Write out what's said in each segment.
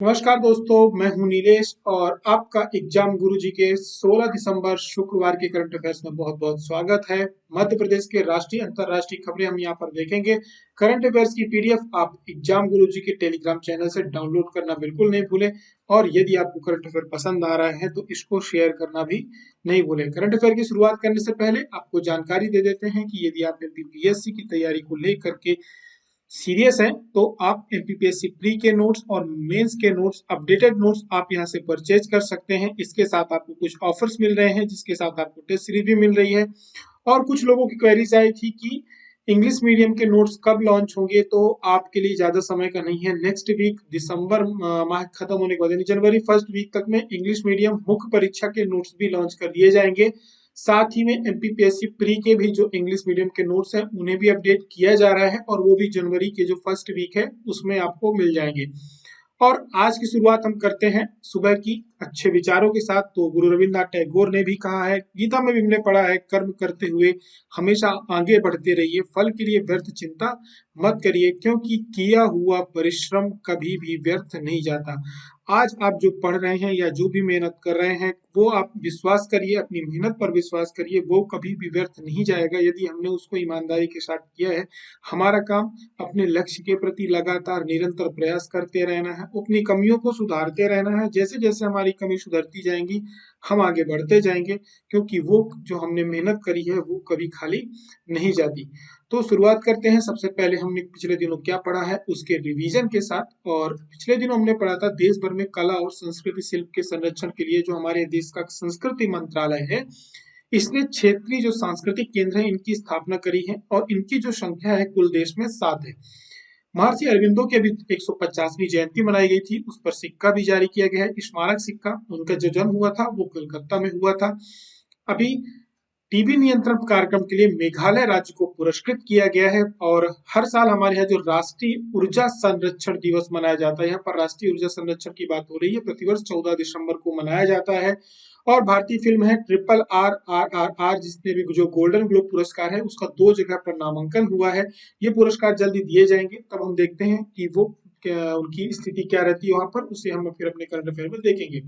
नमस्कार दोस्तों, मैं हूं नीलेश और आपका एग्जाम गुरुजी के 16 दिसंबर शुक्रवार के करंट अफेयर्स में बहुत बहुत स्वागत है। मध्य प्रदेश के राष्ट्रीय अंतर्राष्ट्रीय खबरें हम यहाँ पर देखेंगे। करंट अफेयर्स की पीडीएफ आप एग्जाम गुरुजी के टेलीग्राम चैनल से डाउनलोड करना बिल्कुल नहीं भूलें और यदि आपको करंट अफेयर पसंद आ रहा है तो इसको शेयर करना भी नहीं भूलें। करंट अफेयर की शुरुआत करने से पहले आपको जानकारी दे देते हैं कि यदि आप एमपीपीएससी की तैयारी को लेकर के सीरियस है तो आप एमपीपीएससी प्री के नोट्स और मेंस के नोट्स अपडेटेड नोट्स आप यहां से परचेज कर सकते हैं। इसके साथ आपको कुछ ऑफर्स मिल रहे हैं जिसके साथ आपको टेस्ट सीरीज भी मिल रही है। और कुछ लोगों की क्वेरीज आई थी कि इंग्लिश मीडियम के नोट्स कब लॉन्च होंगे, तो आपके लिए ज्यादा समय का नहीं है। नेक्स्ट वीक दिसंबर माह खत्म होने के बाद यानी जनवरी फर्स्ट वीक तक में इंग्लिश मीडियम मुख्य परीक्षा के नोट्स भी लॉन्च कर दिए जाएंगे। साथ ही में एमपीपीएससी प्री के भी जो इंग्लिश मीडियम के नोट्स हैं उन्हें भी अपडेट किया जा रहा है और वो भी जनवरी के जो फर्स्ट वीक है उसमें आपको मिल जाएंगे। और आज की शुरुआत हम करते हैं सुबह की अच्छे विचारों के साथ। तो गुरु रविन्द्रनाथ टैगोर ने भी कहा है, गीता में भी हमने पढ़ा है, कर्म करते हुए हमेशा आगे बढ़ते रहिए, फल के लिए व्यर्थ चिंता मत करिए, क्योंकि किया हुआ परिश्रम कभी भी व्यर्थ नहीं जाता। आज आप जो पढ़ रहे हैं या जो भी मेहनत कर रहे हैं वो आप विश्वास करिए, अपनी मेहनत पर विश्वास करिए, वो कभी भी व्यर्थ नहीं जाएगा यदि हमने उसको ईमानदारी के साथ किया है। हमारा काम अपने लक्ष्य के प्रति लगातार निरंतर प्रयास करते रहना है, अपनी कमियों को सुधारते रहना है। जैसे जैसे हमारी कमी सुधरती जाएंगी हम आगे बढ़ते जाएंगे, क्योंकि वो जो हमने मेहनत करी है वो कभी खाली नहीं जाती। तो शुरुआत करते हैं। सबसे पहले हमने पिछले दिनों क्या पढ़ा है उसके रिवीजन के साथ। और पिछले दिनों हमने पढ़ा था देश भर में कला और संस्कृति शिल्प के संरक्षण के लिए जो हमारे देश का संस्कृति मंत्रालय है, इसने क्षेत्रीय जो सांस्कृतिक केंद्र है इनकी स्थापना करी है और इनकी जो संख्या है कुल देश में 7 है। महर्षि अरविंदो की अभी 150वीं जयंती मनाई गई थी, उस पर सिक्का भी जारी किया गया है, स्मारक सिक्का। उनका जो जन्म हुआ था वो कोलकाता में हुआ था। अभी टीबी नियंत्रण कार्यक्रम के लिए मेघालय राज्य को पुरस्कृत किया गया है। और हर साल हमारे यहाँ जो राष्ट्रीय ऊर्जा संरक्षण दिवस मनाया जाता है, यहाँ पर राष्ट्रीय ऊर्जा संरक्षण की बात हो रही है, प्रतिवर्ष 14 दिसंबर को मनाया जाता है। और भारतीय फिल्म है RRR जिसने भी जो गोल्डन ग्लोब पुरस्कार है उसका 2 जगह पर नामांकन हुआ है। ये पुरस्कार जल्दी दिए जाएंगे, तब हम देखते हैं कि वो उनकी स्थिति क्या रहती है वहां पर, उसे हम फिर अपने करंट अफेयर में देखेंगे।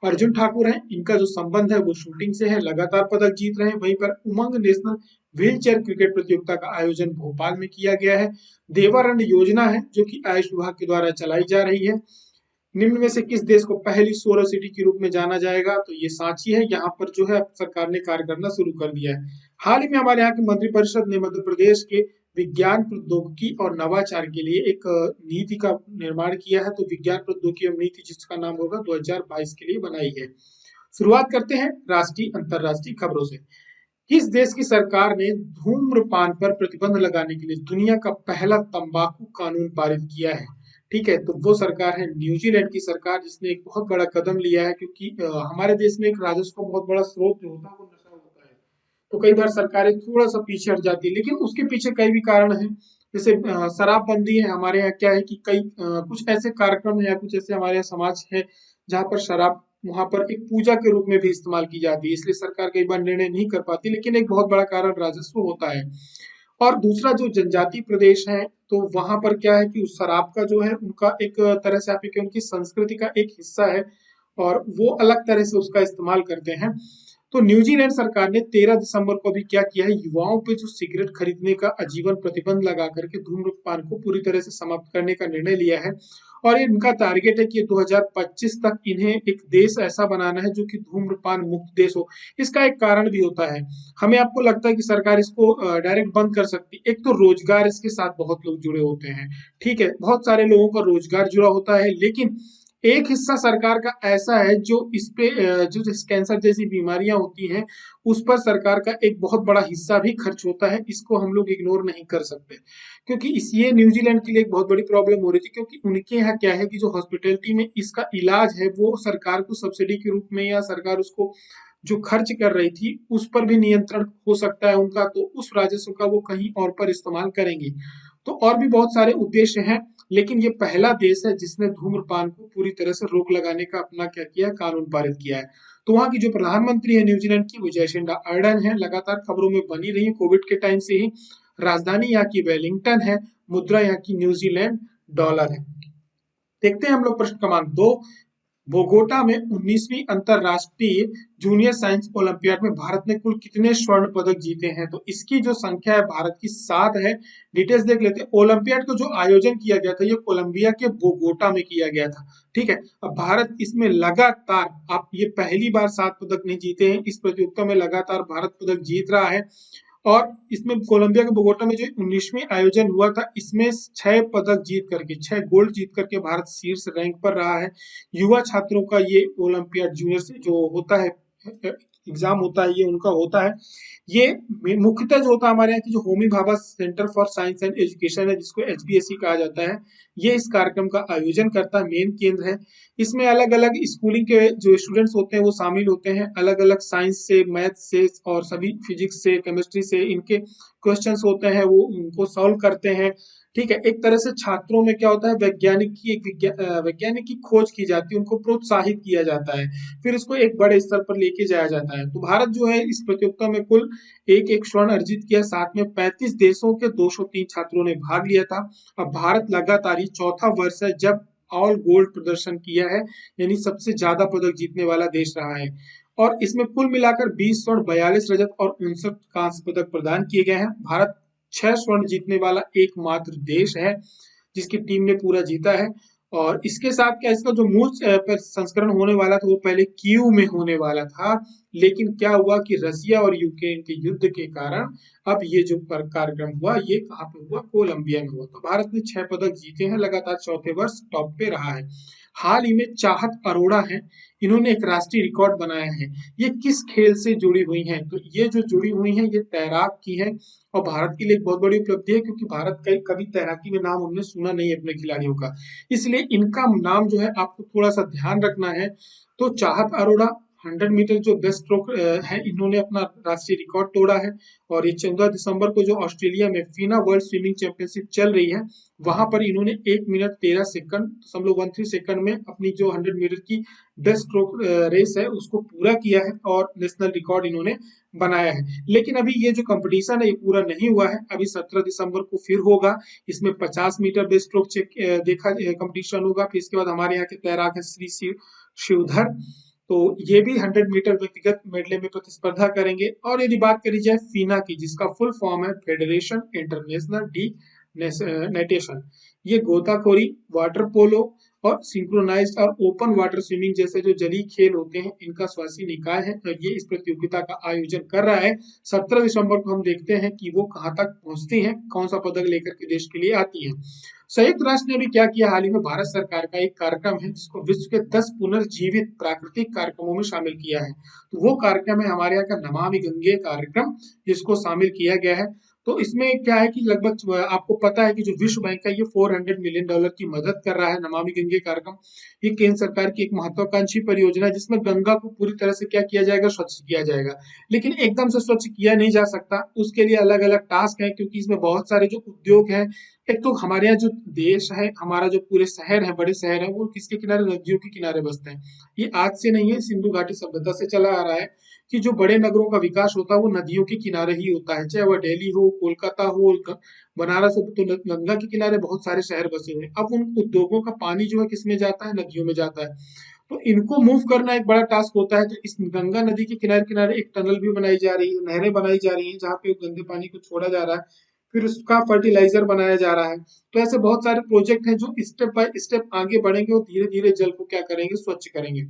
अर्जुन ठाकुर है, इनका जो संबंध है वो शूटिंग से है, लगातार पदक जीत रहे हैं। वहीं पर उमंग नेशनल व्हील चेयर क्रिकेट प्रतियोगिता का आयोजन भोपाल में किया गया है। देवारंड योजना है जो कि आयुष विभाग के द्वारा चलाई जा रही है। निम्न में से किस देश को पहली सोलर सिटी के रूप में जाना जाएगा, तो ये सांची है। यहाँ पर जो है सरकार ने कार्य करना शुरू कर दिया है। हाल ही में हमारे यहाँ की मंत्रिपरिषद ने मध्य प्रदेश के विज्ञान प्रौद्योगिकी और नवाचार के लिए एक नीति का निर्माण किया है। तो विज्ञान प्रौद्योगिकी एवं नीति जिसका नाम होगा 2022 के लिए बनाई है। शुरुआत करते हैं राष्ट्रीय अंतरराष्ट्रीय खबरों से। किस देश की सरकार ने धूम्रपान पर प्रतिबंध लगाने के लिए दुनिया का पहला तंबाकू कानून पारित किया है? ठीक है, तो वो सरकार है न्यूजीलैंड की सरकार, जिसने एक बहुत बड़ा कदम लिया है। क्योंकि हमारे देश में एक राजस्व का बहुत बड़ा स्रोत जो होता है वो नशा होता है। तो कई बार सरकारें थोड़ा सा पीछे हट जाती है, लेकिन उसके पीछे कई भी कारण है। जैसे शराबबंदी है, हमारे यहाँ क्या है कि कई कुछ ऐसे कार्यक्रम है या कुछ ऐसे हमारे यहाँ समाज है जहाँ पर शराब वहां पर एक पूजा के रूप में भी इस्तेमाल की जाती है, इसलिए सरकार कई बार निर्णय नहीं कर पाती, लेकिन एक बहुत बड़ा कारण राजस्व होता है। और दूसरा जो जनजातीय प्रदेश है, तो वहां पर क्या है कि उस शराब का जो है उनका एक तरह से आप ये कहें उनकी संस्कृति का एक हिस्सा है और वो अलग तरह से उसका इस्तेमाल करते हैं। तो न्यूजीलैंड सरकार ने 13 दिसंबर को भी क्या किया है, युवाओं पे जो सिगरेट खरीदने का आजीवन प्रतिबंध लगा करके धूम्रपान को पूरी तरह से समाप्त करने का निर्णय लिया है। और इनका टारगेट है कि 2025 तक इन्हें एक देश ऐसा बनाना है जो कि धूम्रपान मुक्त देश हो। इसका एक कारण भी होता है। हमें आपको लगता है कि सरकार इसको डायरेक्ट बंद कर सकती है, एक तो रोजगार इसके साथ बहुत लोग जुड़े होते हैं, ठीक है, बहुत सारे लोगों का रोजगार जुड़ा होता है। लेकिन एक हिस्सा सरकार का ऐसा है जो इस पे जो कैंसर जैसी बीमारियां होती हैं उस पर सरकार का एक बहुत बड़ा हिस्सा भी खर्च होता है, इसको हम लोग इग्नोर नहीं कर सकते। क्योंकि इस ये न्यूजीलैंड के लिए एक बहुत बड़ी प्रॉब्लम हो रही थी, क्योंकि उनके यहाँ क्या है कि जो हॉस्पिटलिटी में इसका इलाज है वो सरकार को सब्सिडी के रूप में या सरकार उसको जो खर्च कर रही थी उस पर भी नियंत्रण हो सकता है उनका, तो उस राजस्व का वो कहीं और पर इस्तेमाल करेंगे। तो और भी बहुत सारे उद्देश्य हैं, लेकिन ये पहला देश है जिसने धूम्रपान को पूरी तरह से रोक लगाने का अपना क्या किया, कानून पारित किया है। तो वहां की जो प्रधानमंत्री है न्यूजीलैंड की वो जैसिंडा अर्डन है, लगातार खबरों में बनी रही कोविड के टाइम से ही। राजधानी यहाँ की वेलिंगटन है, मुद्रा यहाँ की न्यूजीलैंड डॉलर है। देखते हैं हम लोग प्रश्न क्रमांक 2। बोगोटा में 19वीं अंतरराष्ट्रीय जूनियर साइंस ओलंपियाड में भारत ने कुल कितने स्वर्ण पदक जीते हैं? तो इसकी जो संख्या है भारत की 7 है। डिटेल्स देख लेते हैं। ओलंपियाड का जो आयोजन किया गया था ये कोलंबिया के बोगोटा में किया गया था। ठीक है, अब भारत इसमें लगातार, आप ये पहली बार 7 पदक नहीं जीते हैं, इस प्रतियोगिता में लगातार भारत पदक जीत रहा है। और इसमें कोलंबिया के बोगोटा में जो 19वीं आयोजन हुआ था इसमें 6 पदक जीत करके, 6 गोल्ड जीत करके भारत शीर्ष रैंक पर रहा है। युवा छात्रों का ये ओलंपियाड जूनियर से जो होता है एग्जाम होता है, ये उनका होता है। ये मुख्यतः जो होता है हमारे यहाँ की जो Homi Bhabha centre for science and education है, जिसको HBSE कहा जाता है, ये इस कार्यक्रम का आयोजन करता है, मेन केंद्र है। इसमें अलग अलग स्कूलिंग के जो स्टूडेंट्स होते हैं वो शामिल होते हैं, अलग अलग साइंस से, मैथ से और सभी फिजिक्स से, केमिस्ट्री से इनके क्वेश्चंस होते हैं, वो उनको सॉल्व करते हैं। ठीक है, एक तरह से छात्रों में क्या होता है, वैज्ञानिक की खोज की जाती है, उनको प्रोत्साहित किया जाता है, फिर इसको एक बड़े स्तर पर लेके जाया जाता है। तो भारत जो है इस प्रतियोगिता में कुल एक एक स्वर्ण अर्जित किया, साथ में 35 देशों के 203 छात्रों ने भाग लिया था। अब भारत लगातार ये चौथा वर्ष है जब ऑल गोल्ड प्रदर्शन किया है, यानी सबसे ज्यादा पदक जीतने वाला देश रहा है। और इसमें कुल मिलाकर 20 स्वर्ण, 42 रजत और 59 कांस्य पदक प्रदान किए गए हैं। भारत 6 स्वर्ण जीतने वाला एकमात्र देश है जिसकी टीम ने पूरा जीता है। और इसके साथ क्या, इसका जो मूल संस्करण होने वाला था वो पहले कीव में होने वाला था, लेकिन क्या हुआ कि रसिया और यूक्रेन के युद्ध के कारण अब ये जो कार्यक्रम हुआ ये कहाँ पे हुआ, कोलंबिया में हुआ। तो भारत ने 6 पदक जीते हैं, लगातार चौथे वर्ष टॉप पे रहा है। हाल ही में चाहत अरोड़ा है, इन्होंने एक राष्ट्रीय रिकॉर्ड बनाया है। ये किस खेल से जुड़ी हुई हैं? तो ये जो जुड़ी हुई हैं ये तैराक की है, और भारत के लिए एक बहुत बड़ी उपलब्धि है क्योंकि भारत का कभी तैराकी में नाम हमने सुना नहीं है अपने खिलाड़ियों का, इसलिए इनका नाम जो है आपको थोड़ा सा ध्यान रखना है। तो चाहत अरोड़ा 100 मीटर जो बेस्ट स्ट्रोक है, इन्होंने अपना राष्ट्रीय रिकॉर्ड तोड़ा है। और ये 14 दिसंबर को जो ऑस्ट्रेलिया में फीना वर्ल्ड स्विमिंग चैंपियनशिप चल रही है, वहां पर इन्होंने 1 मिनट 13 सेकंड में अपनी जो 100 मीटर की बेस्ट स्ट्रोक रेस है उसको पूरा किया है और नेशनल रिकॉर्ड इन्होंने बनाया है। लेकिन अभी ये जो कंपटीशन है ये पूरा नहीं हुआ है, अभी 17 दिसंबर को फिर होगा। इसमें 50 मीटर बेस्ट स्ट्रोक देखा कंपटीशन होगा। फिर इसके बाद हमारे यहाँ के तैराक है श्री शिवधर, तो ये भी 100 मीटर व्यक्तिगत मेडले में प्रतिस्पर्धा करेंगे। और यदि बात करी जाए फीना की, जिसका फुल फॉर्म है फेडरेशन इंटरनेशनल डी नेटेशन, ये गोताखोरी, वाटर पोलो और सिंक्रोनाइज्ड और ओपन वाटर स्विमिंग जैसे जो जलीय खेल होते हैं इनका स्वासी निकाय है, और ये इस प्रतियोगिता का आयोजन कर रहा है। 17 दिसंबर को हम देखते हैं कि वो कहाँ तक पहुंचती हैं, कौन सा पदक लेकर के देश के लिए आती है। संयुक्त राष्ट्र ने भी क्या किया, हाल ही में भारत सरकार का एक कार्यक्रम है जिसको विश्व के 10 पुनर्जीवित प्राकृतिक कार्यक्रमों में शामिल किया है। तो वो कार्यक्रम है हमारे यहाँ का नमामि गंगे कार्यक्रम, जिसको शामिल किया गया है। तो इसमें क्या है कि लगभग आपको पता है कि जो विश्व बैंक है ये $400 मिलियन की मदद कर रहा है। नमामि गंगे कार्यक्रम ये केंद्र सरकार की एक महत्वाकांक्षी परियोजना है जिसमें गंगा को पूरी तरह से क्या किया जाएगा, स्वच्छ किया जाएगा। लेकिन एकदम से स्वच्छ किया नहीं जा सकता, उसके लिए अलग अलग टास्क है, क्योंकि इसमें बहुत सारे जो उद्योग हैं। एक तो हमारे यहाँ जो देश है, हमारा जो पूरे शहर है, बड़े शहर है, वो किसके किनारे, नदियों के किनारे बसते हैं। ये आज से नहीं है, सिंधु घाटी सभ्यता से चला आ रहा है कि जो बड़े नगरों का विकास होता है वो नदियों के किनारे ही होता है, चाहे वह दिल्ली हो, कोलकाता हो, बनारस हो, तो गंगा के किनारे बहुत सारे शहर बसे हुए हैं। अब उन उद्योगों का पानी जो है किसमें जाता है, नदियों में जाता है। तो इनको मूव करना एक बड़ा टास्क होता है। तो इस गंगा नदी के किनारे किनारे एक टनल भी बनाई जा रही है, नहरें बनाई जा रही हैं जहाँ पे गंदे पानी को छोड़ा जा रहा है, फिर उसका फर्टिलाइजर बनाया जा रहा है। तो ऐसे बहुत सारे प्रोजेक्ट हैं जो स्टेप बाय स्टेप आगे बढ़ेंगे और धीरे धीरे जल को क्या करेंगे, स्वच्छ करेंगे।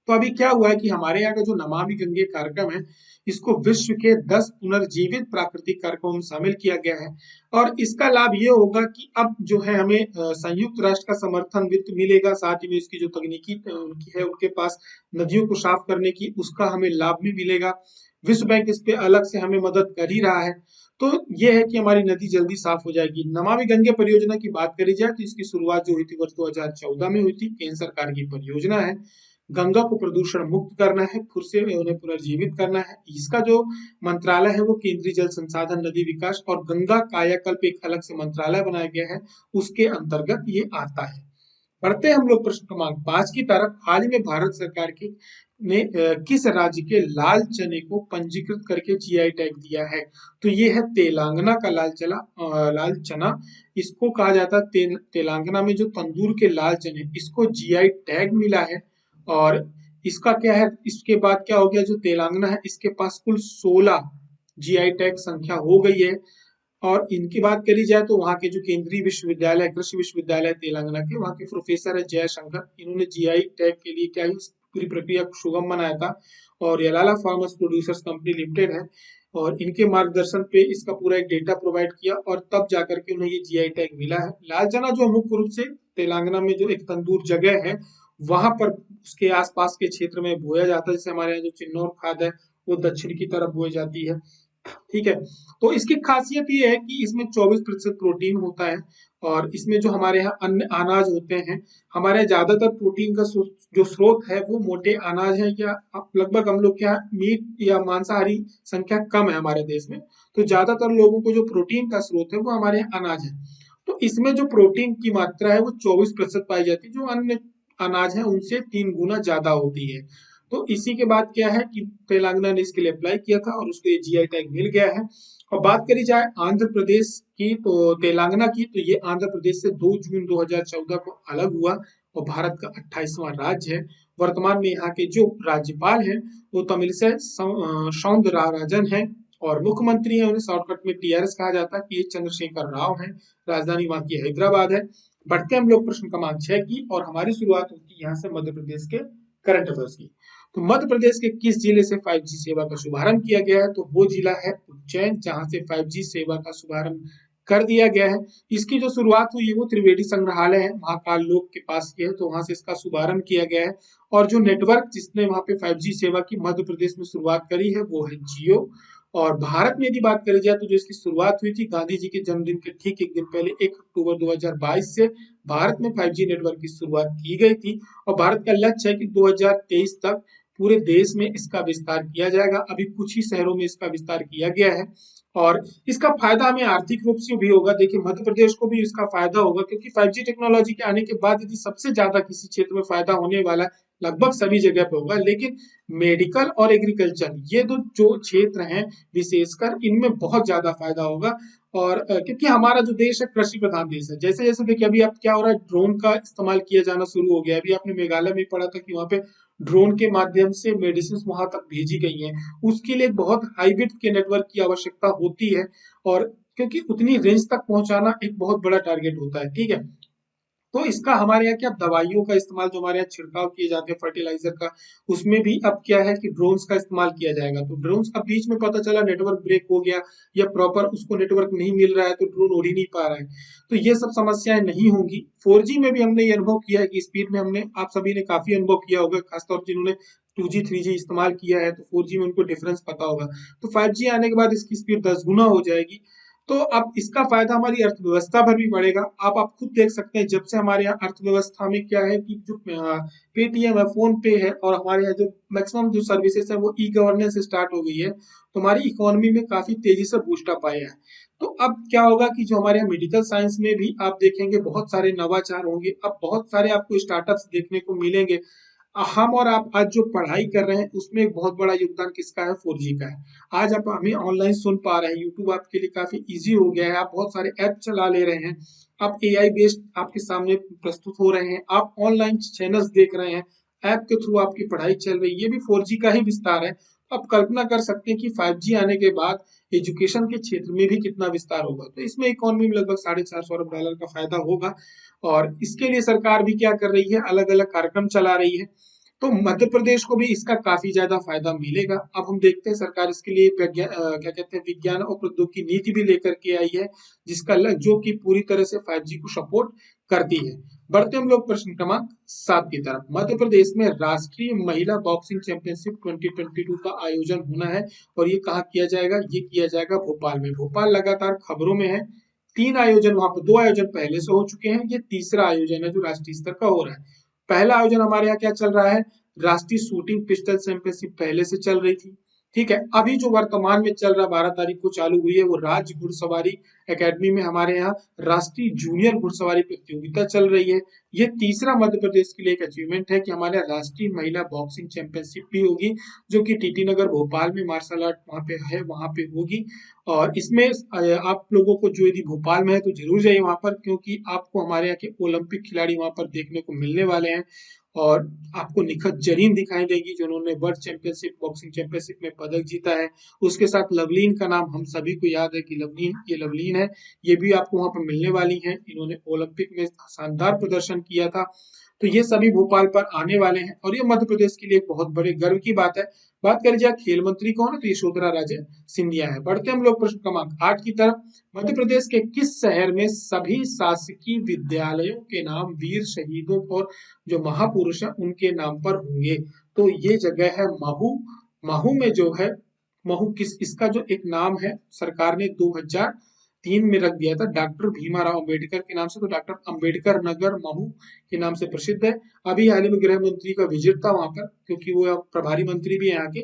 तो अभी क्या हुआ है कि हमारे यहाँ का जो नमामि गंगे कार्यक्रम है इसको विश्व के 10 पुनर्जीवित प्राकृतिक कार्यक्रमों में शामिल किया गया है। और इसका लाभ ये होगा कि अब जो है हमें संयुक्त राष्ट्र का समर्थन वित्त मिलेगा, साथ ही में इसकी जो तकनीकी उनकी है उनके पास नदियों को साफ करने की, उसका हमें लाभ भी मिलेगा। विश्व बैंक इस पे अलग से हमें मदद कर ही रहा है। तो ये है कि हमारी नदी जल्दी साफ हो जाएगी। नमामि गंगे परियोजना की बात करी जाए तो इसकी शुरुआत जो हुई थी वर्ष 2014 में हुई थी, केंद्र सरकार की परियोजना है। गंगा को प्रदूषण मुक्त करना है, फिर से उन्हें पुनर्जीवित करना है। इसका जो मंत्रालय है वो केंद्रीय जल संसाधन, नदी विकास और गंगा कायाकल्प एक अलग से मंत्रालय बनाया गया है, उसके अंतर्गत ये आता है। बढ़ते हैं हम लोग प्रश्न क्रमांक 5 की तरफ। हाल ही में भारत सरकार की ने किस राज्य के लाल चने को पंजीकृत करके जीआई टैग दिया है? तो ये है तेलंगाना का लाल चना। इसको कहा जाता है तेलंगाना में जो तंदूर के लाल चने, इसको जीआई टैग मिला है। और इसका क्या है, इसके बाद क्या हो गया, जो तेलंगाना है इसके पास कुल 16 जीआई टैग संख्या हो गई है। और इनकी बात करी जाए तो वहाँ के जो केंद्रीय विश्वविद्यालय, कृषि विश्वविद्यालय तेलंगाना के, वहाँ के प्रोफेसर है जयशंकर, इन्होंने जीआई टैग के लिए क्या है, इस पूरी प्रक्रिया को सुगम बनाया था। और यलाला फार्मर्स प्रोड्यूसर्स कंपनी लिमिटेड है, और इनके मार्गदर्शन पे इसका पूरा एक डेटा प्रोवाइड किया, और तब जाकर के उन्हें ये जीआई टैग मिला है। लाल चना जो मुख्य रूप से तेलंगाना में जो एक तंदूर जगह है, वहां पर उसके आसपास के क्षेत्र में बोया जाता है। जैसे हमारे यहाँ जो चिन्नौर खाद है वो दक्षिण की तरफ बोई जाती है, ठीक है। तो इसकी खासियत ये है कि इसमें 24% प्रोटीन होता है। और इसमें जो हमारे यहाँ अन्य अनाज होते हैं, हमारे यहाँ ज्यादातर प्रोटीन का जो स्रोत है वो मोटे अनाज है, या लगभग हम लोग क्या, मीट या मांसाहारी संख्या कम है हमारे देश में। तो ज्यादातर लोगों को जो प्रोटीन का स्रोत है वो हमारे यहाँ अनाज है। तो इसमें जो प्रोटीन की मात्रा है वो 24% पाई जाती है, जो अन्य अनाज है उनसे 3 गुना ज्यादा होती है। तो इसी के बाद क्या है कि तेलंगाना ने इसके लिए अप्लाई किया था और उसको ये जीआई टैग मिल गया है। और बात करी जाए आंध्र प्रदेश की, तो तेलंगाना की, तो ये आंध्र प्रदेश से 2 जून 2014 को अलग हुआ और भारत का 28वां राज्य है। वर्तमान में यहाँ के जो राज्यपाल हैं वो तमिलिसै सौंदरराजन है, और मुख्यमंत्री है, उन्हें शॉर्टकट में टीआरएस कहा जाता है, कि चंद्रशेखर राव है। राजधानी वहाँ की हैदराबाद है। बढ़ते हैं हम लोग प्रश्न क्रमांक 6 की, और हमारी शुरुआत होती है यहाँ से मध्य प्रदेश के करंट अफेयर्स की। तो मध्य प्रदेश के किस जिले से 5G सेवा का शुभारंभ किया गया है? तो वो जिला है उज्जैन, जहां से 5G सेवा का शुभारंभ कर दिया गया है। इसकी जो शुरुआत हुई है वो त्रिवेदी संग्रहालय है, महाकाल लोक के पास ही है, तो वहां से इसका शुभारंभ किया गया है। और जो नेटवर्क जिसने वहां पे 5G सेवा की मध्य प्रदेश में शुरुआत करी है वो है जियो। और भारत में यदि बात करी जाए तो जो इसकी शुरुआत हुई थी गांधी जी के जन्मदिन के ठीक एक दिन पहले 1 अक्टूबर 2022 से भारत में 5G नेटवर्क की शुरुआत की गई थी। और भारत का लक्ष्य है कि 2023 तक पूरे देश में इसका विस्तार किया जाएगा। अभी कुछ ही शहरों में इसका विस्तार किया गया है, और इसका फायदा हमें आर्थिक रूप से भी होगा। देखिए मध्य प्रदेश को भी इसका फायदा होगा, क्योंकि 5G टेक्नोलॉजी के आने के बाद यदि सबसे ज्यादा किसी क्षेत्र में फायदा होने वाला है, लगभग सभी जगह पे होगा, लेकिन मेडिकल और एग्रीकल्चर ये दो जो क्षेत्र हैं विशेषकर, इनमें बहुत ज्यादा फायदा होगा। और क्योंकि हमारा जो देश है कृषि प्रधान देश है। जैसे जैसे देखिए अभी अब क्या हो रहा है, ड्रोन का इस्तेमाल किया जाना शुरू हो गया है। अभी आपने मेघालय में पढ़ा था कि वहाँ पे ड्रोन के माध्यम से मेडिसिन वहां तक भेजी गई हैं। उसके लिए बहुत हाईबिट के नेटवर्क की आवश्यकता होती है, और क्योंकि उतनी रेंज तक पहुंचाना एक बहुत बड़ा टारगेट होता है, ठीक है। तो इसका हमारे यहाँ क्या, दवाइयों का इस्तेमाल जो हमारे यहाँ छिड़काव किए जाते हैं फर्टिलाइजर का, उसमें भी अब क्या है कि ड्रोन्स का इस्तेमाल किया जाएगा। तो ड्रोन्स अब बीच में पता चला नेटवर्क ब्रेक हो गया, या प्रॉपर उसको नेटवर्क नहीं मिल रहा है, तो ड्रोन उड़ ही नहीं पा रहा है। तो ये सब समस्याएं नहीं होंगी। 4G में भी हमने ये अनुभव किया है कि स्पीड में हमने, आप सभी ने काफी अनुभव किया होगा, खासतौर पर जिन्होंने 2G 3G इस्तेमाल किया है, तो 4G में उनको डिफरेंस पता होगा। तो 5G आने के बाद इसकी स्पीड 10 गुना हो जाएगी। तो अब इसका फायदा हमारी अर्थव्यवस्था पर भी पड़ेगा। आप खुद देख सकते हैं, जब से हमारे यहाँ अर्थव्यवस्था में क्या है कि जो पेटीएम है, फोन पे है, और हमारे यहाँ जो मैक्सिमम जो सर्विसेज है वो ई गवर्नेंस स्टार्ट हो गई है, तो हमारी इकोनॉमी में काफी तेजी से बूस्ट अप आया है। तो अब क्या होगा कि जो हमारे यहाँ मेडिकल साइंस में भी आप देखेंगे बहुत सारे नवाचार होंगे। अब बहुत सारे आपको स्टार्टअप्स देखने को मिलेंगे। हम और आप आज जो पढ़ाई कर रहे हैं उसमें एक बहुत बड़ा योगदान किसका है, 4G का है। आज आप हमें ऑनलाइन सुन पा रहे हैं, यूट्यूब आपके लिए काफी इजी हो गया है, आप बहुत सारे ऐप चला ले रहे हैं, आप एआई बेस्ड आपके सामने प्रस्तुत हो रहे हैं, आप ऑनलाइन चैनल्स देख रहे हैं, ऐप के थ्रू आपकी पढ़ाई चल रही है, ये भी 4G का ही विस्तार है। आप कल्पना कर सकते हैं कि 5G आने के बाद एजुकेशन के क्षेत्र में भी कितना विस्तार होगा। तो इसमें इकोनॉमी में लगभग $450 अरब का फायदा होगा। और इसके लिए सरकार भी क्या कर रही है, अलग अलग कार्यक्रम चला रही है। तो मध्य प्रदेश को भी इसका काफी ज्यादा फायदा मिलेगा। अब हम देखते हैं सरकार इसके लिए क्या कहते हैं, विज्ञान और प्रौद्योगिकी नीति भी लेकर के आई है, जो कि पूरी तरह से 5G को सपोर्ट करती है। बढ़ते हम लोग प्रश्न क्रमांक 7 की तरफ। मध्य प्रदेश में राष्ट्रीय महिला बॉक्सिंग चैंपियनशिप 2022 का आयोजन होना है, और ये कहाँ किया जाएगा, ये किया जाएगा भोपाल में। भोपाल लगातार खबरों में है। 3 आयोजन वहां पर, 2 आयोजन पहले से हो चुके हैं, ये तीसरा आयोजन है जो राष्ट्रीय स्तर का हो रहा है। पहला आयोजन हमारे यहाँ क्या चल रहा है, राष्ट्रीय शूटिंग पिस्टल चैंपियनशिप पहले से चल रही थी, ठीक है। अभी जो वर्तमान में चल रहा 12 तारीख को चालू हुई है वो राज्य घुड़सवारी एकेडमी में हमारे यहाँ राष्ट्रीय जूनियर घुड़सवारी प्रतियोगिता चल रही है। ये तीसरा मध्य प्रदेश के लिए एक अचीवमेंट है कि हमारे यहाँ राष्ट्रीय महिला बॉक्सिंग चैंपियनशिप भी होगी, जो कि टीटी नगर भोपाल में मार्शल आर्ट वहाँ पे है, वहाँ पे होगी। और इसमें आप लोगों को जो यदि भोपाल में है तो जरूर जाइए वहां पर, क्योंकि आपको हमारे यहाँ के ओलंपिक खिलाड़ी वहां पर देखने को मिलने वाले हैं। और आपको निखत जरीन दिखाई देगी जिन्होंने वर्ल्ड चैंपियनशिप बॉक्सिंग चैंपियनशिप में पदक जीता है। उसके साथ लवलीन का नाम हम सभी को याद है कि लवलीन है, ये भी आपको वहां पर मिलने वाली हैं। इन्होंने ओलंपिक में शानदार प्रदर्शन किया था। तो ये सभी भोपाल पर आने वाले हैं और ये मध्य प्रदेश के लिए एक बहुत बड़े गर्व की बात है। बात करें जाए खेल मंत्री कौन है, तो यशोधरा राजे सिंधिया है। बढ़ते हम लोग प्रश्न क्रमांक 8 की तरफ। मध्य प्रदेश के किस शहर में सभी शासकीय विद्यालयों के नाम वीर शहीदों और जो महापुरुष हैं उनके नाम पर होंगे? तो ये जगह है महू। महू में जो है, महू किस, इसका जो एक नाम है सरकार ने 2003 में रख दिया था डॉक्टर भीमाराव अंबेडकर के नाम से, तो डॉक्टर अंबेडकर नगर महू के नाम से प्रसिद्ध है। अभी हाल ही में गृह मंत्री का विजिट था वहां पर, क्योंकि वो प्रभारी मंत्री भी है यहाँ के।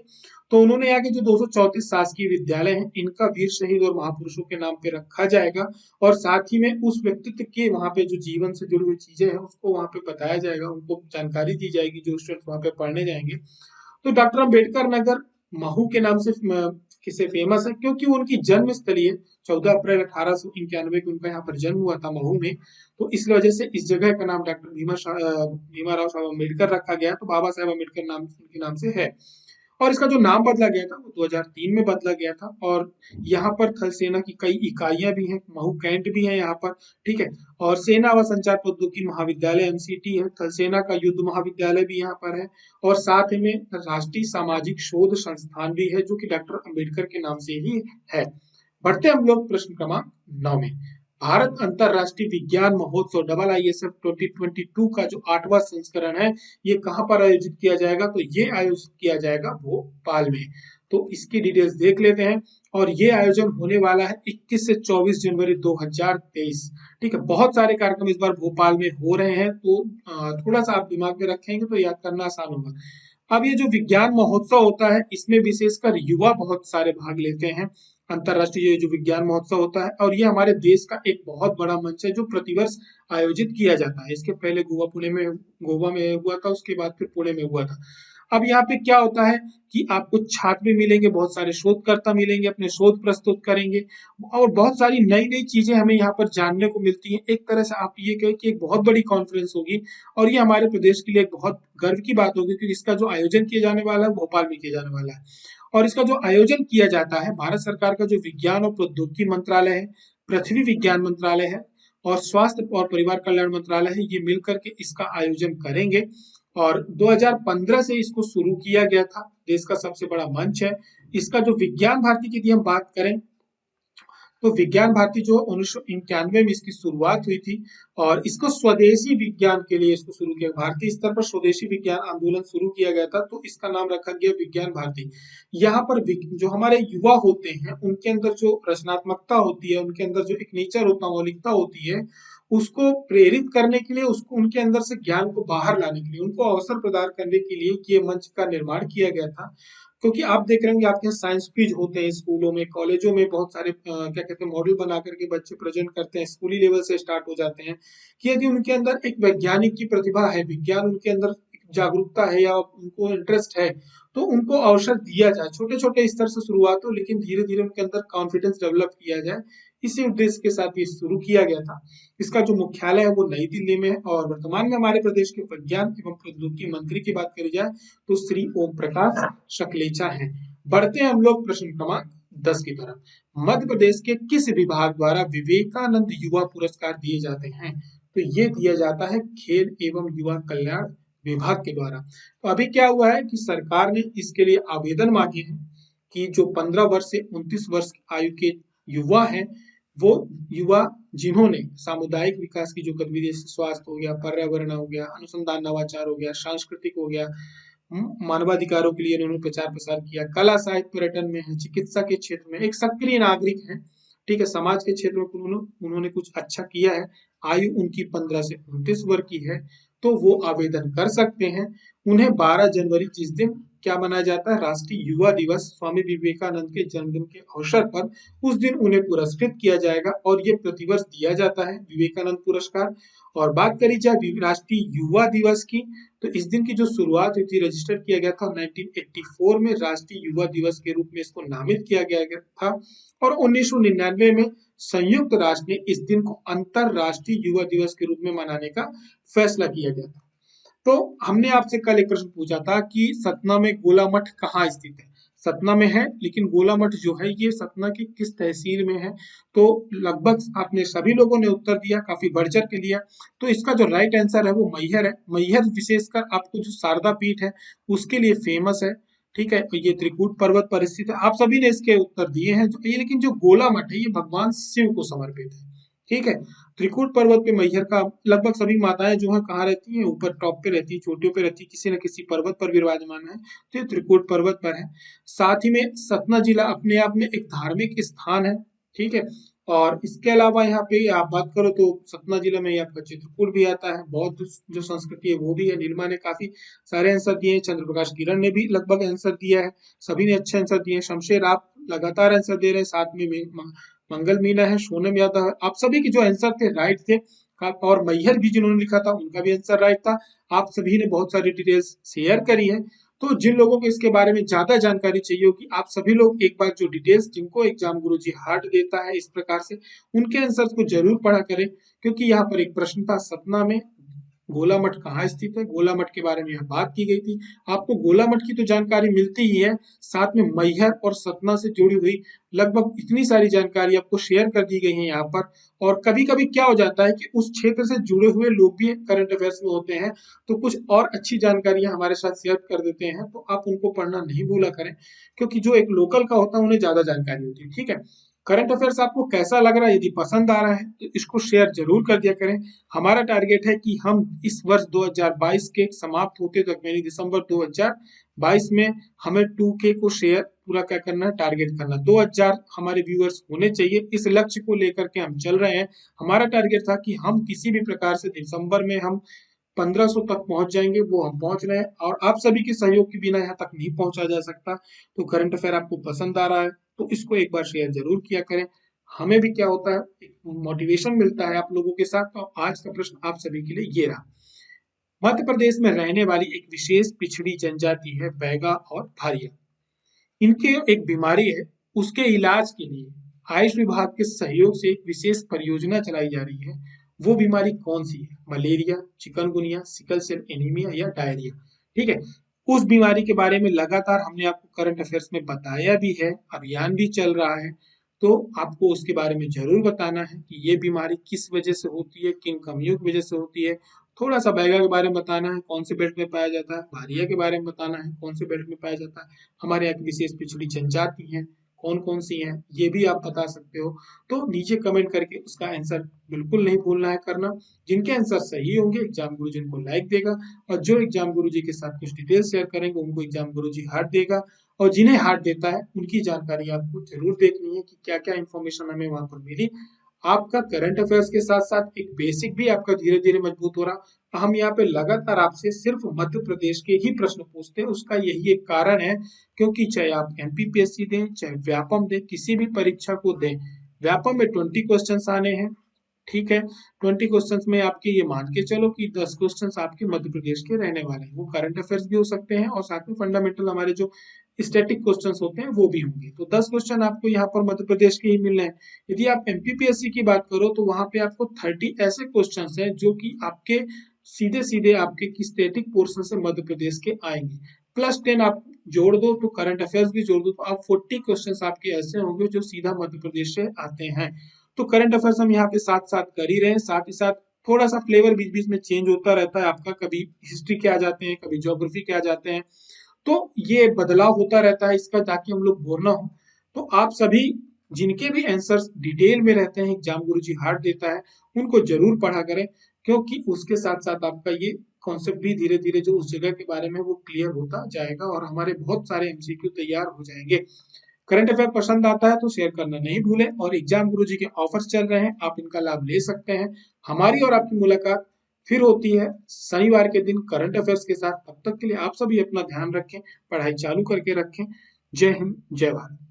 तो उन्होंने यहाँ के जो 234 शासकीय विद्यालय हैं इनका वीर शहीद और महापुरुषों के नाम पे रखा जाएगा, और साथ ही में उस व्यक्तित्व के वहां पे जो जीवन से जुड़ी हुई चीजें हैं उसको वहां पे बताया जाएगा, उनको जानकारी दी जाएगी जो स्टूडेंट्स वहां पे पढ़ने जाएंगे। तो डॉक्टर अंबेडकर नगर महू के नाम से किसे फेमस है, क्योंकि वो उनकी जन्म स्थली है। 14 अप्रैल 1891 को उनका यहाँ पर जन्म हुआ था महू में। तो इस वजह से इस जगह का नाम डॉक्टर भीमाराव साहब अम्बेडकर रखा गया, तो बाबा साहेब अम्बेडकर नाम उनके नाम से है। और इसका जो नाम बदला गया था वो 2003 में बदला गया था। और यहाँ पर थल सेना की कई इकाइयां भी हैं, महू कैंट भी है यहाँ पर। ठीक है। और सेना व संचार प्रौद्योगिकी महाविद्यालय एमसीटी है, थल सेना का युद्ध महाविद्यालय भी यहाँ पर है। और साथ में राष्ट्रीय सामाजिक शोध संस्थान भी है जो कि डॉक्टर अंबेडकर के नाम से ही है। बढ़ते हम लोग प्रश्न क्रमांक 9 में। भारत अंतरराष्ट्रीय विज्ञान महोत्सव IISF 2022 का जो 8वां संस्करण है ये कहाँ पर आयोजित किया जाएगा, तो ये आयोजित किया जाएगा भोपाल में। तो इसकी डिटेल्स देख लेते हैं। और ये आयोजन होने वाला है 21 से 24 जनवरी 2023। ठीक है। बहुत सारे कार्यक्रम इस बार भोपाल में हो रहे हैं, तो थोड़ा सा आप दिमाग में रखेंगे तो याद करना आसान होगा। अब ये जो विज्ञान महोत्सव होता है इसमें विशेषकर युवा बहुत सारे भाग लेते हैं। अंतरराष्ट्रीय जो विज्ञान महोत्सव होता है, और ये हमारे देश का एक बहुत बड़ा मंच है जो प्रतिवर्ष आयोजित किया जाता है। इसके पहले गोवा में हुआ था, उसके बाद फिर पुणे में हुआ था। अब यहाँ पे क्या होता है कि आपको छात्र भी मिलेंगे, बहुत सारे शोधकर्ता मिलेंगे, अपने शोध प्रस्तुत करेंगे, और बहुत सारी नई नई चीजें हमें यहाँ पर जानने को मिलती हैं। एक तरह से आप ये कहें कि एक बहुत बड़ी कॉन्फ्रेंस होगी, और ये हमारे प्रदेश के लिए एक बहुत गर्व की बात होगी, क्योंकि इसका जो आयोजन किया जाने वाला है भोपाल में किया जाने वाला है। और इसका जो आयोजन किया जाता है भारत सरकार का जो विज्ञान और प्रौद्योगिकी मंत्रालय है, पृथ्वी विज्ञान मंत्रालय है, और स्वास्थ्य और परिवार कल्याण मंत्रालय है, ये मिलकर के इसका आयोजन करेंगे। और 2015 से इसको शुरू किया गया था, देश का सबसे बड़ा मंच है। इसका जो विज्ञान भारती की यदि हम बात करें, तो विज्ञान भारती जो 1991 में इसकी शुरुआत हुई थी, और इसको स्वदेशी विज्ञान के लिए इसको शुरू किया, भारतीय स्तर पर स्वदेशी विज्ञान आंदोलन शुरू किया गया था, तो इसका नाम रखा गया विज्ञान भारती। यहाँ पर जो हमारे युवा होते हैं उनके अंदर जो रचनात्मकता होती है, उनके अंदर जो एक नेचर होता है, मौलिकता होती है, उसको प्रेरित करने के लिए, उसको उनके अंदर से ज्ञान को बाहर लाने के लिए, उनको अवसर प्रदान करने के लिए ये मंच का निर्माण किया गया था। क्योंकि आप देख रहे होंगे आपके यहाँ साइंस क्विज होते हैं स्कूलों में, कॉलेजों में, बहुत सारे क्या कहते हैं मॉडल बना करके बच्चे प्रेजेंट करते हैं, स्कूली लेवल से स्टार्ट हो जाते हैं। कि यदि उनके अंदर एक वैज्ञानिक की प्रतिभा है, विज्ञान उनके अंदर जागरूकता है या उनको इंटरेस्ट है, तो उनको अवसर दिया जाए, छोटे छोटे स्तर से शुरुआत हो, लेकिन धीरे धीरे उनके अंदर कॉन्फिडेंस डेवलप किया जाए। इसी उद्देश्य के साथ ये शुरू किया गया था। इसका जो मुख्यालय है वो नई दिल्ली में है, और वर्तमान में हमारे प्रदेश के विज्ञान एवं प्रौद्योगिकी मंत्री की बात करी जाए तो श्री ओम प्रकाश सकलेचा हैं। बढ़ते हैं हम लोग प्रश्न क्रमांक 10 की तरफ। मध्य प्रदेश के किस विभाग द्वारा विवेकानंद युवा पुरस्कार दिए जाते हैं? तो ये दिया जाता है खेल एवं युवा कल्याण विभाग के द्वारा। तो अभी क्या हुआ है कि सरकार ने इसके लिए आवेदन मांगे हैं कि जो 15 वर्ष से 29 वर्ष आयु के युवा हैं, वो युवा जिन्होंने सामुदायिक विकास की जो गतिविधि, स्वास्थ्य हो गया, पर्यावरण हो गया, अनुसंधान नवाचार हो गया, सांस्कृतिक हो गया, मानवाधिकारों के लिए उन्होंने प्रचार प्रसार किया, कला साहित्य पर्यटन में है, चिकित्सा के क्षेत्र में एक सक्रिय नागरिक है। ठीक है। समाज के क्षेत्र में उन्होंने कुछ अच्छा किया है, आयु उनकी 15 से 29 वर्ष की है, तो वो आवेदन कर सकते हैं। उन्हें 12 जनवरी जिस दिन क्या मनाया जाता है? राष्ट्रीय युवा दिवस। स्वामी विवेकानंद के जन्मदिन के अवसर पर उस दिन उन्हें पुरस्कृत किया जाएगा और ये प्रतिवर्ष दिया जाता है विवेकानंद पुरस्कार। और बात करी जाए राष्ट्रीय युवा दिवस की, तो इस दिन की जो शुरुआत हुई थी, रजिस्टर किया गया था 1984 में, राष्ट्रीय युवा दिवस के रूप में इसको नामित किया गया था। और 1999 में संयुक्त राष्ट्र ने इस दिन को अंतरराष्ट्रीय युवा दिवस के रूप में मनाने का फैसला किया गया था। तो हमने आपसे कल एक प्रश्न पूछा था कि सतना में गोला मठ कहाँ स्थित है? सतना में है, लेकिन गोला मठ जो है ये सतना की किस तहसील में है? तो लगभग आपने सभी लोगों ने उत्तर दिया, काफी बढ़ चढ़ के लिया। तो इसका जो राइट आंसर है वो मैहर है। मैहर विशेषकर आपको जो शारदा पीठ है उसके लिए फेमस है। ठीक है, ये त्रिकूट पर्वत पर स्थित है। आप सभी ने इसके उत्तर दिए हैं। ये लेकिन जो गोला मठ है ये भगवान शिव को समर्पित है। ठीक है, त्रिकूट पर्वत पे मैहर का, लगभग सभी माताएं जो है कहाँ रहती हैं? ऊपर टॉप पे रहती है, चोटियों पे रहती है, किसी न किसी पर्वत पर विराजमान है। तो ये त्रिकूट पर्वत पर है। साथ ही में सतना जिला अपने आप में एक धार्मिक स्थान है। ठीक है, और इसके अलावा यहाँ पे आप बात करो तो सतना जिला में आपका चित्रकूट भी आता है। बौद्ध जो संस्कृति है वो भी है। नीलिमा ने काफी सारे आंसर दिए हैं। चंद्र प्रकाश किरण ने भी लगभग आंसर दिया है। सभी ने अच्छे आंसर दिए हैं। शमशेर आप लगातार आंसर दे रहे हैं। साथ में मंगल मीना है, सोनम यादव है। आप सभी के जो आंसर थे राइट थे। और मैहर भी जिन्होंने लिखा था उनका भी आंसर राइट था। आप सभी ने बहुत सारी डिटेल्स शेयर करी है। तो जिन लोगों को इसके बारे में ज्यादा जानकारी चाहिए होगी, आप सभी लोग एक बार जो डिटेल्स जिनको एग्जाम गुरुजी हार्ड देता है इस प्रकार से, उनके आंसर्स को जरूर पढ़ा करें। क्योंकि यहाँ पर एक प्रश्न था सतना में गोला मठ कहाँ स्थित है, गोला मठ के बारे में यहाँ बात की गई थी। आपको गोला मठ की तो जानकारी मिलती ही है, साथ में मैहर और सतना से जुड़ी हुई लगभग इतनी सारी जानकारी आपको शेयर कर दी गई है यहाँ पर। और कभी कभी क्या हो जाता है कि उस क्षेत्र से जुड़े हुए लोग भी करंट अफेयर्स में होते हैं, तो कुछ और अच्छी जानकारियां हमारे साथ शेयर कर देते हैं, तो आप उनको पढ़ना नहीं भूला करें। क्योंकि जो एक लोकल का होता है उन्हें ज्यादा जानकारी होती है। ठीक है, करंट अफेयर्स आपको कैसा लग रहा है? यदि पसंद आ रहा है तो इसको शेयर जरूर कर दिया करें। हमारा टारगेट है कि हम इस वर्ष 2022 के समाप्त होते तक, यानी दिसंबर 2022 में हमें 2K को शेयर पूरा क्या करना है, टारगेट करना। 2000 हमारे व्यूअर्स होने चाहिए। इस लक्ष्य को लेकर के हम चल रहे हैं। हमारा टारगेट था कि हम किसी भी प्रकार से दिसंबर में हम 1500 तक पहुंच जाएंगे, वो हम पहुंच रहे हैं। और आप सभी के सहयोग के बिना यहाँ तक नहीं पहुंचा जा सकता। तो करंट अफेयर आपको पसंद आ रहा है तो इसको एक बार शेयर जरूर किया करें। हमें भी क्या होता है, एक मोटिवेशन मिलता है आप लोगों के साथ। तो आज का प्रश्न आप सभी के लिए ये रहा। मध्य प्रदेश में रहने वाली एक विशेष पिछड़ी जनजाति है बैगा और भारिया। इनके एक बीमारी है, उसके इलाज के लिए आयुष विभाग के सहयोग से एक विशेष परियोजना चलाई जा रही है। वो बीमारी कौन सी है? Malaria, chikungunya, sickle cell anaemia या डायरिया? ठीक है, उस बीमारी के बारे में लगातार हमने आपको करंट अफेयर्स में बताया भी है, अभियान भी चल रहा है। तो आपको उसके बारे में जरूर बताना है कि ये बीमारी किस वजह से होती है, किन कमियों की वजह से होती है। थोड़ा सा बैगा के बारे में बताना है, कौन से बेल्ट में पाया जाता है। भारिया के बारे में बताना है, कौन से बेल्ट में पाया जाता है। हमारे यहाँ की विशेष पिछड़ी जनजाति हैं, कौन कौन सी हैं, ये भी आप बता सकते हो। तो नीचे कमेंट करके उसका आंसर बिल्कुल नहीं भूलना है करना। जिनके आंसर सही होंगे एग्जाम गुरु जी उनको लाइक देगा, और जो एग्जाम गुरु जी के साथ कुछ डिटेल शेयर करेंगे उनको एग्जाम गुरु जी हार्ट देगा। और जिन्हें हार्ट देता है उनकी जानकारी आपको जरूर देखनी है कि क्या क्या इंफॉर्मेशन हमें वहां पर मिली। आपका करंट अफेयर्स के साथ साथ एक बेसिक भी आपका धीरे धीरे मजबूत हो रहा। हम यहाँ पे लगातार आपसे सिर्फ मध्य प्रदेश के ही प्रश्न पूछते हैं। उसका यही एक कारण है, क्योंकि चाहे आप एमपीपीएससी दें, चाहे व्यापम दें, किसी भी परीक्षा को दें, व्यापम में 20 क्वेश्चन आने हैं। ठीक है, 20 क्वेश्चंस में आपके ये मान के चलो कि 10 क्वेश्चंस आपके मध्य प्रदेश के रहने वाले हैं। वो करंट अफेयर्स भी हो सकते हैं और साथ में फंडामेंटल हमारे जो स्टैटिक क्वेश्चंस होते हैं वो भी होंगे। तो 10 क्वेश्चन आपको यहाँ पर मध्य प्रदेश के ही मिल रहे हैं। यदि आप एमपीपीएससी की बात करो तो वहां पे आपको 30 ऐसे क्वेश्चंस हैं जो कि आपके सीधे सीधे आपके स्टैटिक पोर्शन से मध्य प्रदेश के आएंगे। प्लस 10 आप जोड़ दो तो करंट अफेयर्स भी जोड़ दो तो आप 40 क्वेश्चन आपके ऐसे होंगे जो सीधा मध्य प्रदेश से आते हैं। तो करंट अफेयर्स हम यहाँ पे साथ साथ कर ही रहे हैं। साथ ही साथ थोड़ा सा फ्लेवर बीच बीच में चेंज होता रहता है आपका, कभी हिस्ट्री के आ जाते हैं, कभी ज्योग्राफी के आ जाते हैं। तो ये बदलाव होता रहता है इसका, ताकि हम लोग बोर ना हो। तो आप सभी जिनके भी आंसर्स डिटेल में रहते हैं, एग्जाम गुरुजी हार्ट देता है, उनको जरूर पढ़ा करें। क्योंकि उसके साथ साथ आपका ये कॉन्सेप्ट भी धीरे धीरे जो उस जगह के बारे में वो क्लियर होता जाएगा और हमारे बहुत सारे एमसीक्यू तैयार हो जाएंगे। करंट अफेयर पसंद आता है तो शेयर करना नहीं भूलें। और एग्जाम गुरुजी के ऑफर्स चल रहे हैं, आप इनका लाभ ले सकते हैं। हमारी और आपकी मुलाकात फिर होती है शनिवार के दिन करंट अफेयर्स के साथ। तब तक के लिए आप सभी अपना ध्यान रखें, पढ़ाई चालू करके रखें। जय हिंद, जय भारत।